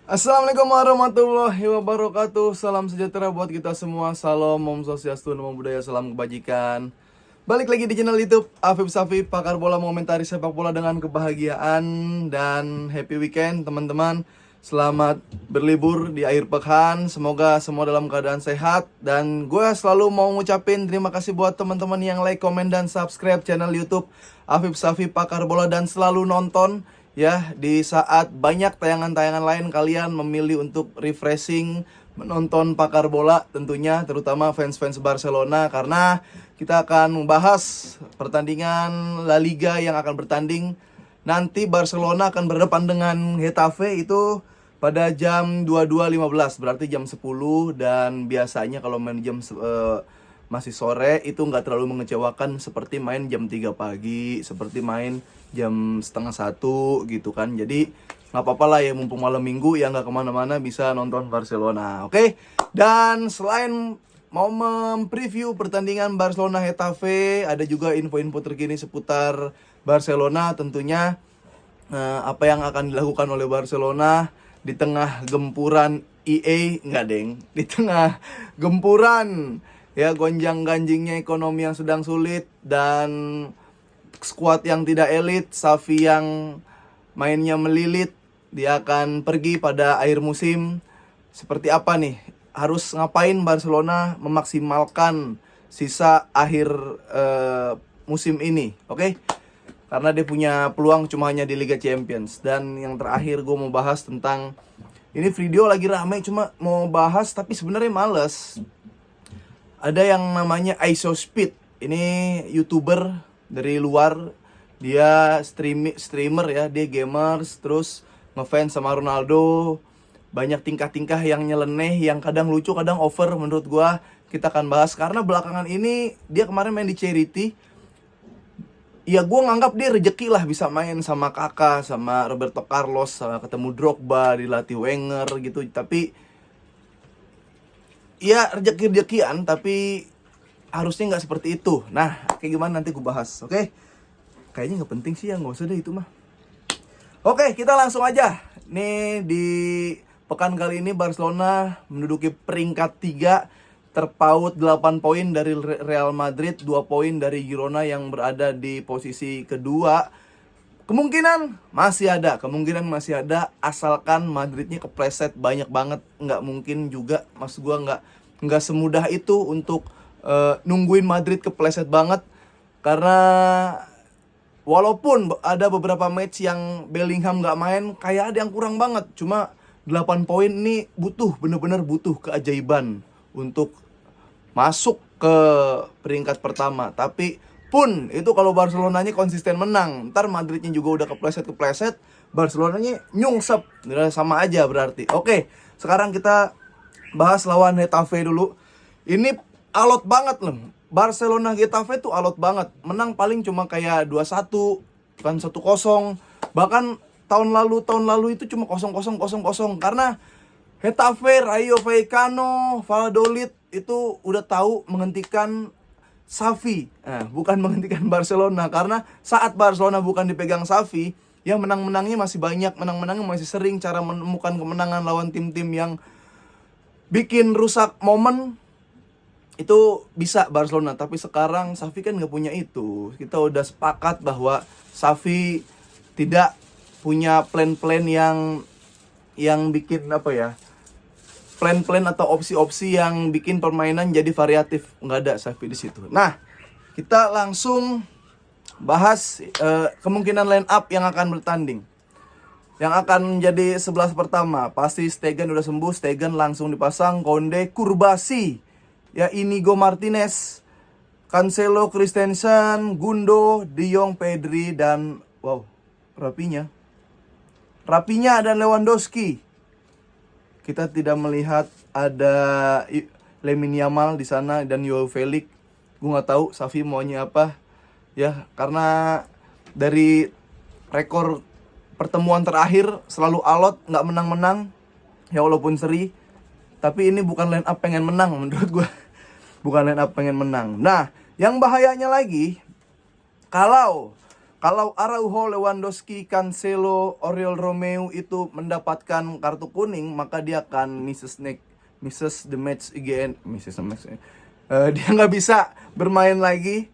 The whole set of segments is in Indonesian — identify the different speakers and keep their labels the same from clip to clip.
Speaker 1: Assalamualaikum warahmatullahi wabarakatuh. Salam sejahtera buat kita semua. Salam, Om Swastiastu, Namo Buddhaya, salam kebajikan. Balik lagi di channel YouTube Afif Safi, pakar bola mengomentari sepak bola dengan kebahagiaan. Dan happy weekend teman-teman. Selamat berlibur di akhir pekan. Semoga semua dalam keadaan sehat. Dan gue selalu mau ngucapin terima kasih buat teman-teman yang like, komen, dan subscribe channel YouTube Afif Safi, pakar bola, dan selalu nonton. Ya, di saat banyak tayangan-tayangan lain kalian memilih untuk refreshing menonton pakar bola tentunya, terutama fans-fans Barcelona, karena kita akan membahas pertandingan La Liga yang akan bertanding. Nanti Barcelona akan berdepan dengan Getafe itu pada jam 22.15, berarti jam 10. Dan biasanya kalau main jam masih sore itu nggak terlalu mengecewakan seperti main jam 3 pagi, seperti main jam setengah 1 gitu kan. Jadi nggak apa-apa lah ya, mumpung malam minggu ya, nggak kemana-mana bisa nonton Barcelona. Oke. Dan selain mau mempreview pertandingan Barcelona Getafe, ada juga info-info terkini seputar Barcelona tentunya. Apa yang akan dilakukan oleh Barcelona di tengah gempuran EA, enggak deng, di tengah gempuran ya gonjang-ganjingnya ekonomi yang sedang sulit, dan skuad yang tidak elit, Xavi yang mainnya melilit. Dia akan pergi pada akhir musim. Seperti apa nih? Harus ngapain Barcelona memaksimalkan sisa akhir musim ini, oke? Karena dia punya peluang cuma hanya di Liga Champions. Dan yang terakhir gue mau bahas tentang, ini video lagi rame cuma mau bahas tapi sebenarnya males. Ada yang namanya ISoSpeed. Ini YouTuber dari luar. Dia streamer ya, dia gamers, terus ngefans sama Ronaldo. Banyak tingkah-tingkah yang nyeleneh, yang kadang lucu, kadang over menurut gua. Kita akan bahas karena belakangan ini dia kemarin main di Charity. Ya gue nganggap dia rezeki lah bisa main sama Kakak, sama Roberto Carlos, sama ketemu Drogba, dilatih Wenger gitu. Tapi ya rezeki-rezekian, tapi harusnya nggak seperti itu. Nah, kayak gimana nanti gue bahas, oke? Kayaknya nggak penting sih ya, nggak usah deh itu mah. Oke, kita langsung aja. Nih di pekan kali ini Barcelona menduduki peringkat 3, terpaut 8 poin dari Real Madrid, 2 poin dari Girona yang berada di posisi kedua. Kemungkinan masih ada, asalkan Madridnya kepleset banyak banget. Nggak mungkin juga, maksud gua nggak semudah itu untuk nungguin Madrid kepleset banget. Karena walaupun ada beberapa match yang Bellingham nggak main, kayak ada yang kurang banget. Cuma 8 poin ini bener-bener butuh keajaiban untuk masuk ke peringkat pertama. Tapi pun itu kalau Barcelonanya konsisten menang, ntar Madridnya juga udah kepleset, Barcelonanya nyungsep, sama aja berarti. Oke, sekarang kita bahas lawan Getafe dulu. Ini alot banget loh. Barcelona Getafe tuh alot banget. Menang paling cuma kayak 2-1, kan 1-0. Bahkan tahun lalu itu cuma 0-0 karena Getafe, Rayo Vallecano, Valladolid itu udah tahu menghentikan Xavi. Bukan menghentikan Barcelona, karena saat Barcelona bukan dipegang Xavi, yang menang-menangnya masih banyak, menang-menangnya masih sering, cara menemukan kemenangan lawan tim-tim yang bikin rusak momen itu bisa Barcelona. Tapi sekarang Xavi kan nggak punya itu. Kita udah sepakat bahwa Xavi tidak punya plan-plan yang bikin apa ya, plan-plan atau opsi-opsi yang bikin permainan jadi variatif. Nggak ada Xavi di situ. Nah, kita langsung bahas kemungkinan line up yang akan bertanding. Yang akan menjadi 11 pertama, pasti Stegen udah sembuh. Stegen langsung dipasang. Konde, Kurbasi, ya Inigo Martinez, Cancelo, Christensen, Gundo, De Jong, Pedri, dan Rapinya dan Lewandowski. Kita tidak melihat ada Lamine Yamal di sana dan Joao Felix. Gue nggak tahu Xavi maunya apa ya, karena dari rekor pertemuan terakhir selalu alot, nggak menang-menang ya, walaupun seri. Tapi ini bukan line up pengen menang menurut gue. Bukan line up pengen menang. Nah, yang bahayanya lagi, kalau Kalau Araujo, Lewandowski, Cancelo, Oriol Romeu itu mendapatkan kartu kuning, maka dia akan misses the match again. Dia nggak bisa bermain lagi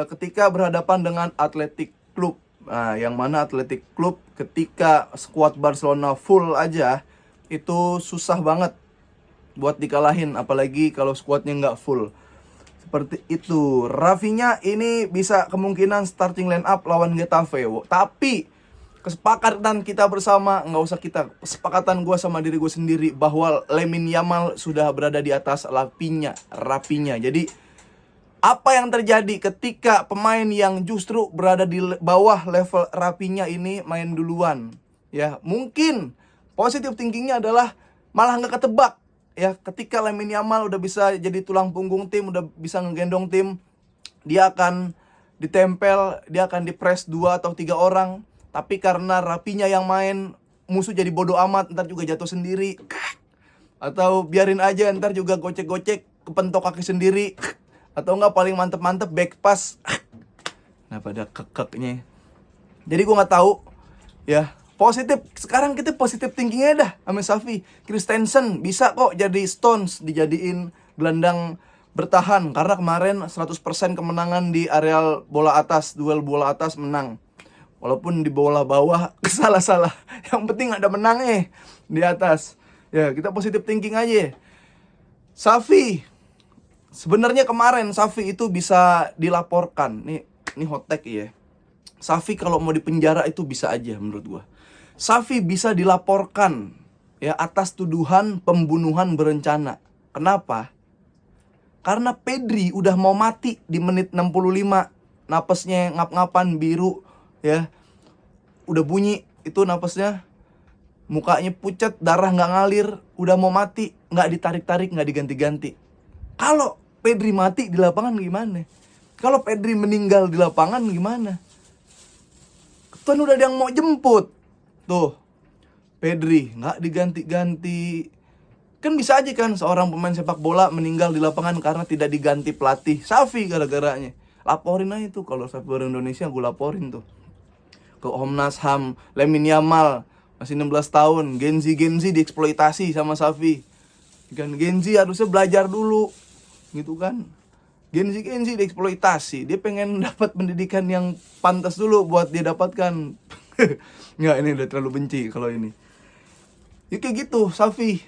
Speaker 1: ketika berhadapan dengan Athletic Club. Nah, yang mana Athletic Club ketika skuad Barcelona full aja itu susah banget buat dikalahin, apalagi kalau skuadnya nggak full. Seperti itu. Rafinha ini bisa kemungkinan starting line up lawan Getafe. Tapi kesepakatan kita bersama, kesepakatan gue sama diri gue sendiri bahwa Lamine Yamal sudah berada di atas Rafinha. Jadi apa yang terjadi ketika pemain yang justru berada di bawah level Rafinha ini main duluan? Ya, mungkin positive thinkingnya adalah malah nggak ketebak. Ya, ketika Lamine Yamal udah bisa jadi tulang punggung tim, udah bisa ngegendong tim, dia akan ditempel, dia akan dipres 2 atau 3 orang. Tapi karena Rafinha yang main, musuh jadi bodoh amat, ntar juga jatuh sendiri. Atau biarin aja, ntar juga gocek-gocek, kepentok kaki sendiri. Atau enggak paling mantep-mantep back pass. Nah, pada kekeknya. Jadi gue nggak tahu, ya. Positif, sekarang kita positif thinkingnya dah sama Xavi. Christensen bisa kok jadi Stones, dijadiin gelandang bertahan. Karena kemarin 100% kemenangan di areal bola atas, duel bola atas menang. Walaupun di bola bawah salah-salah. Yang penting ada menangnya di atas. Ya, kita positif thinking aja. Xavi, sebenarnya kemarin Xavi itu bisa dilaporkan. Ini hot take ya. Xavi kalau mau dipenjara itu bisa aja menurut gua. Xavi bisa dilaporkan ya atas tuduhan pembunuhan berencana. Kenapa? Karena Pedri udah mau mati di menit 65. Napasnya ngap-ngapan biru ya. Udah bunyi itu napasnya. Mukanya pucat, darah nggak ngalir, udah mau mati, nggak ditarik-tarik, nggak diganti-ganti. Kalau Pedri mati di lapangan gimana? Kalau Pedri meninggal di lapangan gimana? Kan udah ada yang mau jemput. Tuh, Pedri nggak diganti-ganti. Kan bisa aja kan seorang pemain sepak bola meninggal di lapangan karena tidak diganti pelatih. Xavi gara-garanya. Laporin aja tuh, kalau sepak bola Indonesia gue laporin tuh ke Komnas HAM. Lamine Yamal masih 16 tahun, Genzi dieksploitasi sama Xavi. Kan Genzi harusnya belajar dulu, gitu kan. Genzi dieksploitasi. Dia pengen dapat pendidikan yang pantas dulu buat dia dapatkan. Nggak, ini udah terlalu benci kalau ini. Ya kayak gitu, Xavi.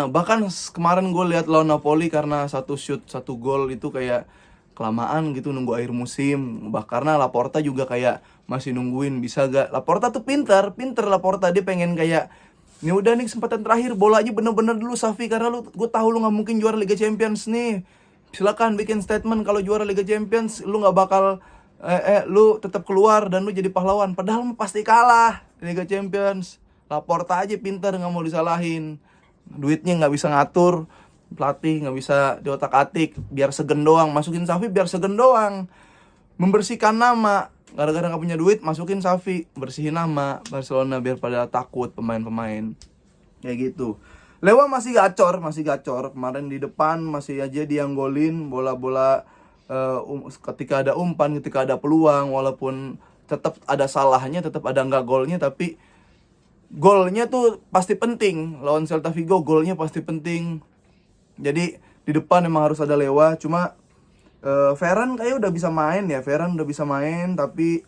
Speaker 1: Bahkan kemarin gue lihat lawan Napoli karena satu shoot, satu gol itu kayak kelamaan gitu nunggu akhir musim. Karena Laporta juga kayak masih nungguin bisa gak. Laporta tuh pinter Laporta. Dia pengen kayak, ini udah nih kesempatan terakhir, bolanya bener-bener dulu Xavi. Karena gue tahu lu gak mungkin juara Liga Champions nih. Silakan bikin statement kalau juara Liga Champions lu gak bakal lu tetap keluar dan lu jadi pahlawan. Padahal pasti kalah di Liga Champions. Laporta aja pinter, gak mau disalahin. Duitnya gak bisa ngatur, pelatih gak bisa diotak-atik, biar segen doang. Masukin Xavi biar segen doang, membersihkan nama. Gara-gara gak punya duit, masukin Xavi, bersihin nama Barcelona biar pada takut pemain-pemain. Kayak gitu. Lewa masih gacor. Kemarin di depan masih aja dia golin bola-bola. Ketika ada umpan, ketika ada peluang, walaupun tetap ada salahnya, tetap ada nggak golnya, tapi golnya tuh pasti penting. Lawan Celta Vigo golnya pasti penting. Jadi di depan emang harus ada Lewa. Cuma Ferran kayak udah bisa main ya. Tapi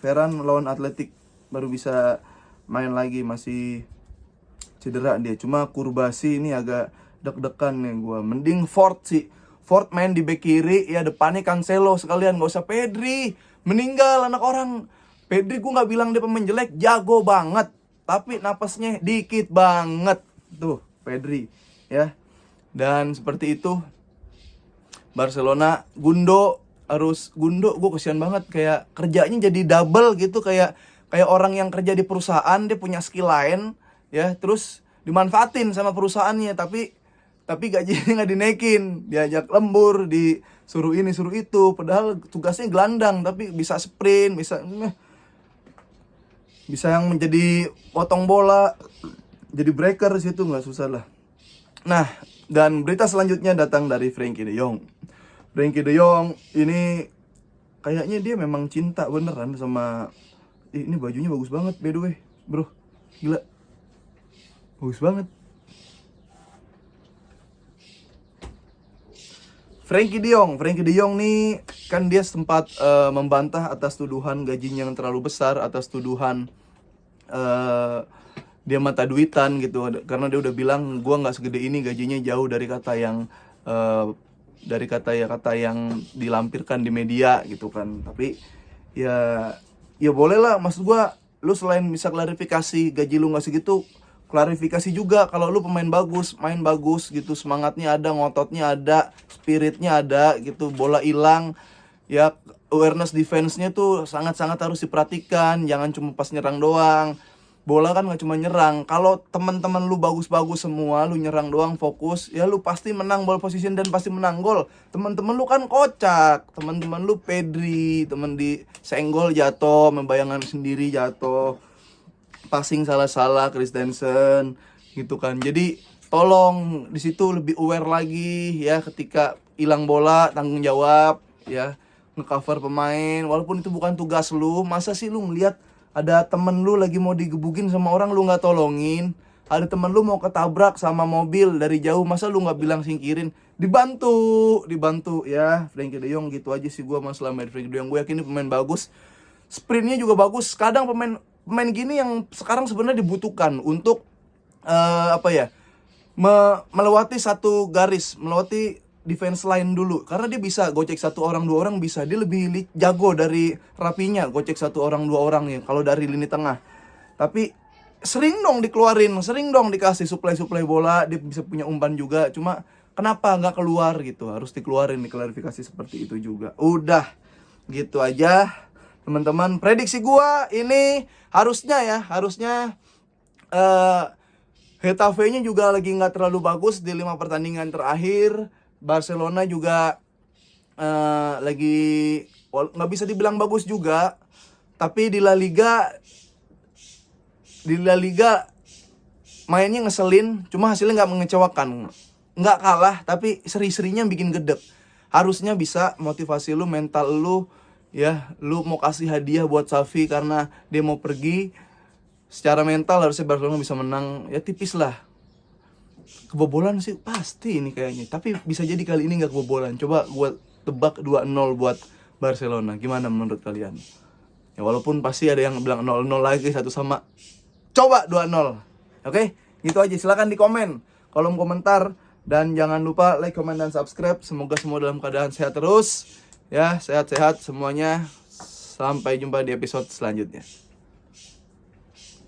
Speaker 1: Ferran lawan Atletik baru bisa main lagi, masih cedera dia. Cuma Kurbasi ini agak deg-degan nih gue. Mending Ford main di bek kiri, ya depannya Cancelo sekalian, gak usah Pedri. Meninggal anak orang. Pedri gue gak bilang dia pemain jelek, jago banget. Tapi napasnya dikit banget. Tuh, Pedri. Ya. Dan seperti itu. Barcelona, Gundo, gue kesian banget. Kayak kerjanya jadi double gitu. Kayak orang yang kerja di perusahaan, dia punya skill lain. Ya, terus dimanfaatin sama perusahaannya. Tapi gajinya nggak dinaikin, diajak lembur, disuruh ini suruh itu, padahal tugasnya gelandang tapi bisa sprint, bisa yang menjadi potong bola, jadi breaker situ, nggak susah lah. Nah, dan berita selanjutnya datang dari Frenkie de Jong ini kayaknya dia memang cinta beneran sama ini bajunya bagus banget by the way, bro. Gila. Bagus banget. Frankie De Jong nih kan dia sempat membantah atas tuduhan gajinya yang terlalu besar, atas tuduhan dia mata duitan gitu, karena dia udah bilang gua nggak segede ini gajinya, jauh dari kata yang kata yang dilampirkan di media gitu kan. Tapi ya boleh lah, maksud gua lu selain bisa klarifikasi gaji lu nggak segitu, klarifikasi juga kalau lu pemain bagus, main bagus gitu, semangatnya ada, ngototnya ada, spiritnya ada gitu, bola hilang ya, awareness defense-nya tuh sangat-sangat harus diperhatikan, jangan cuma pas nyerang doang. Bola kan gak cuma nyerang. Kalau teman-teman lu bagus-bagus semua, lu nyerang doang fokus, ya lu pasti menang ball position dan pasti menang gol. Teman-teman lu kan kocak, teman-teman lu Pedri, teman di senggol jatuh, membayangan sendiri jatuh, passing salah-salah Christensen gitu kan. Jadi tolong di situ lebih aware lagi ya, ketika hilang bola tanggung jawab ya, ngecover pemain walaupun itu bukan tugas lu. Masa sih lu ngeliat ada temen lu lagi mau digebukin sama orang lu nggak tolongin, ada temen lu mau ketabrak sama mobil dari jauh, masa lu nggak bilang singkirin, dibantu ya. Frankie De Jong gitu aja sih gua masalah main Frankie De Jong. Gue yakin ini pemain bagus, sprintnya juga bagus. Kadang pemain gini yang sekarang sebenarnya dibutuhkan untuk melewati satu garis, melewati defense line dulu, karena dia bisa gocek satu orang dua orang, bisa dia lebih jago dari Rapinya gocek satu orang dua orang ya kalau dari lini tengah. Tapi sering dong dikeluarin, sering dong dikasih suplai bola, dia bisa punya umpan juga, cuma kenapa nggak keluar gitu, harus dikeluarin, diklarifikasi seperti itu juga. Udah gitu aja teman-teman, prediksi gua ini harusnya Getafe-nya juga lagi nggak terlalu bagus di 5 pertandingan terakhir. Barcelona juga lagi nggak bisa dibilang bagus juga, tapi di La Liga mainnya ngeselin, cuma hasilnya nggak mengecewakan, nggak kalah tapi seri-serinya bikin gedek. Harusnya bisa motivasi lu, mental lu ya, lu mau kasih hadiah buat Xavi karena dia mau pergi. Secara mental harusnya Barcelona bisa menang ya, tipis lah. Kebobolan sih pasti ini kayaknya, tapi bisa jadi kali ini nggak kebobolan. Coba gua tebak 2-0 buat Barcelona. Gimana menurut kalian? Ya walaupun pasti ada yang bilang 0-0 lagi satu sama. Coba 2-0. Oke? Gitu aja, silakan di komen, kolom komentar, dan jangan lupa like, comment, dan subscribe. Semoga semua dalam keadaan sehat terus. Ya, sehat-sehat semuanya. Sampai jumpa di episode selanjutnya.